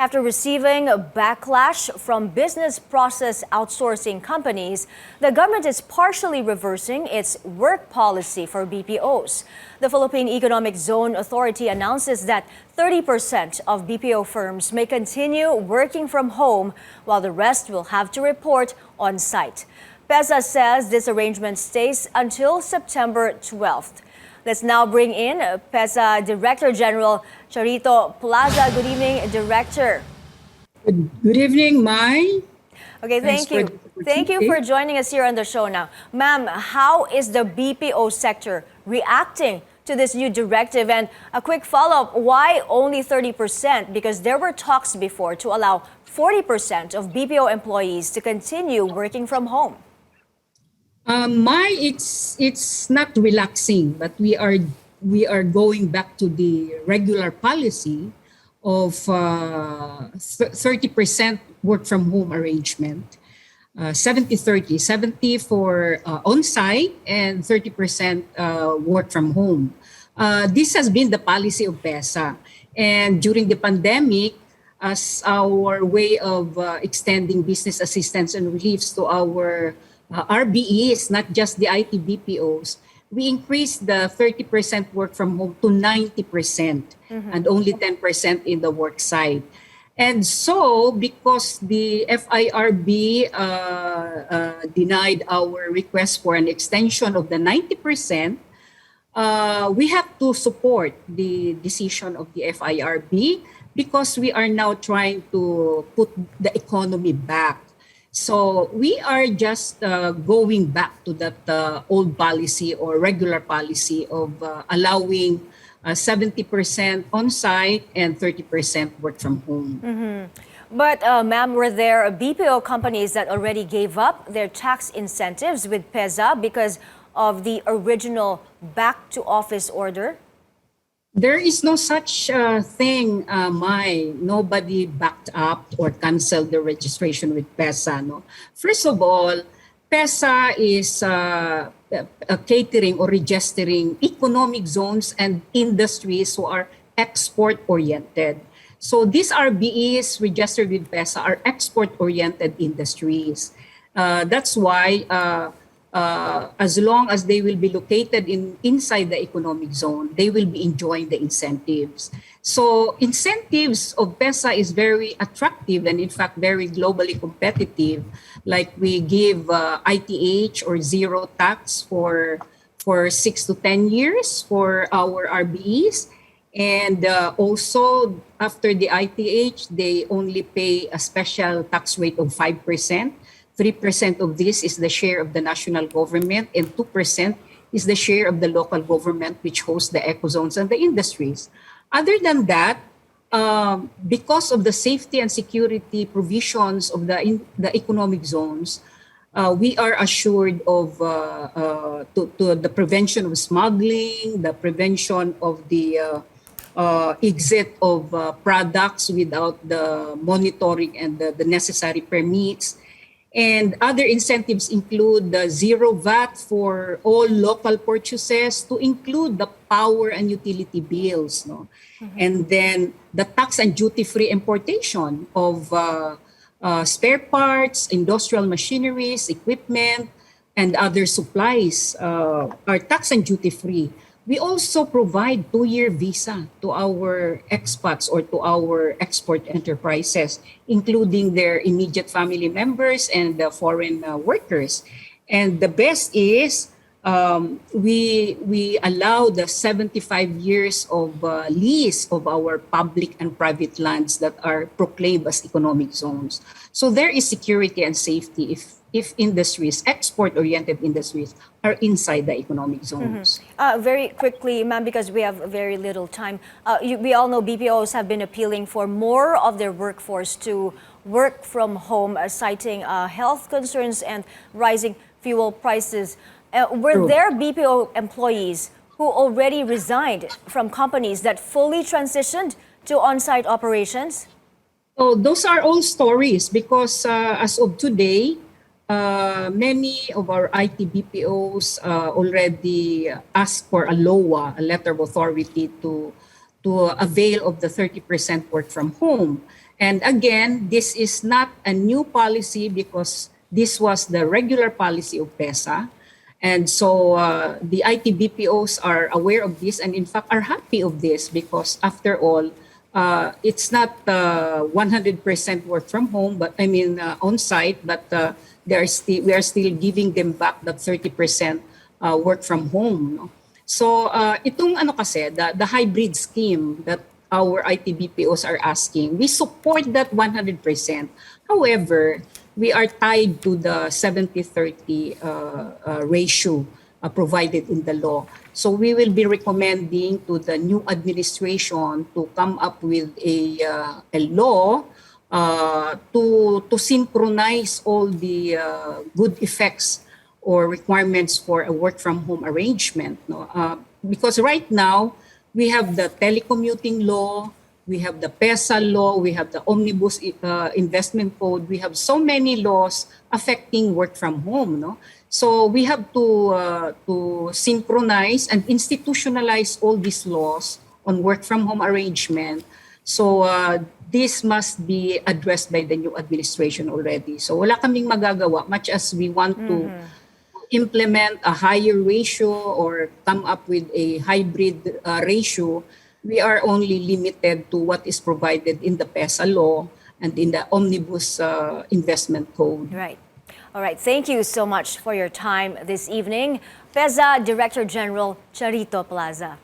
After receiving a backlash from business process outsourcing companies, the government is partially reversing its work policy for BPOs. The Philippine Economic Zone Authority announces that 30% of BPO firms may continue working from home, while the rest will have to report on site. PEZA says this arrangement stays until September 12th. Let's now bring in PEZA Director General Charito Plaza. Good evening, Director. Good evening, Mai. Okay, Thanks thank you. Thank you for joining us here on the show now. Ma'am, how is the BPO sector reacting to this new directive? And a quick follow-up, why only 30%? Because there were talks before to allow 40% of BPO employees to continue working from home. It's not relaxing, but we are going back to the regular policy of 30% work from home arrangement, 70-30, 70 for on-site and 30% work from home. This has been the policy of PEZA, and during the pandemic, as our way of extending business assistance and reliefs to our RBEs, not just the IT BPOs, we increased the 30% work from home to 90% and only 10% in the work site. And so, because the FIRB denied our request for an extension of the 90%, we have to support the decision of the FIRB because we are now trying to put the economy back. So we are just going back to that old policy or regular policy of allowing 70% on-site and 30% work from home. But ma'am, were there BPO companies that already gave up their tax incentives with PEZA because of the original back to office order? There is no such thing, Mai. Nobody backed up or canceled the registration with PEZA. No? First of all, PEZA is catering or registering economic zones and industries who are export-oriented. So these RBEs registered with PEZA are export-oriented industries. That's why as long as they will be located inside the economic zone, they will be enjoying the incentives. So incentives of PEZA is very attractive and in fact very globally competitive. Like we give ITH or zero tax for 6 to 10 years for our RBEs. And also after the ITH, they only pay a special tax rate of 5%. 3% of this is the share of the national government and 2% is the share of the local government which hosts the ecozones and the industries. Other than that, because of the safety and security provisions of the economic zones, we are assured of to the prevention of smuggling, the prevention of the exit of products without the monitoring and the necessary permits. And other incentives include the zero VAT for all local purchases to include the power and utility bills. No? And then the tax and duty-free importation of spare parts, industrial machineries, equipment, and other supplies are tax and duty-free. We also provide 2-year visa to our expats or to our export enterprises, including their immediate family members and the foreign workers. And the best is we allow the 75 years of lease of our public and private lands that are proclaimed as economic zones. So there is security and safety if industries, export-oriented industries, are inside the economic zones. Very quickly, ma'am, because we have very little time. We all know BPOs have been appealing for more of their workforce to work from home, citing health concerns and rising fuel prices. Were there BPO employees who already resigned from companies that fully transitioned to on-site operations? So those are all stories because as of today, many of our IT BPOs already asked for a LOA, a letter of authority to avail of the 30% work from home. And again, this is not a new policy because this was the regular policy of PEZA. And so the IT BPOs are aware of this and in fact are happy of this because after all, it's not 100% work from home, but I mean on site, but we are still giving them back that 30% work from home. No? So itong ano kasi, the hybrid scheme that our IT BPOs are asking, we support that 100%. However, we are tied to the 70-30 ratio provided in the law. So we will be recommending to the new administration to come up with a law to synchronize all the good effects or requirements for a work from home arrangement. No? Because right now, we have the telecommuting law, we have the PEZA law, we have the Omnibus Investment Code, we have so many laws affecting work from home. No? So we have to synchronize and institutionalize all these laws on work from home arrangement. So this must be addressed by the new administration already. So wala kaming magagawa much as we want to implement a higher ratio or come up with a hybrid ratio. We are only limited to what is provided in the PEZA law and in the Omnibus Investment Code. Right. All right. Thank you so much for your time this evening. PEZA Director General Charito Plaza.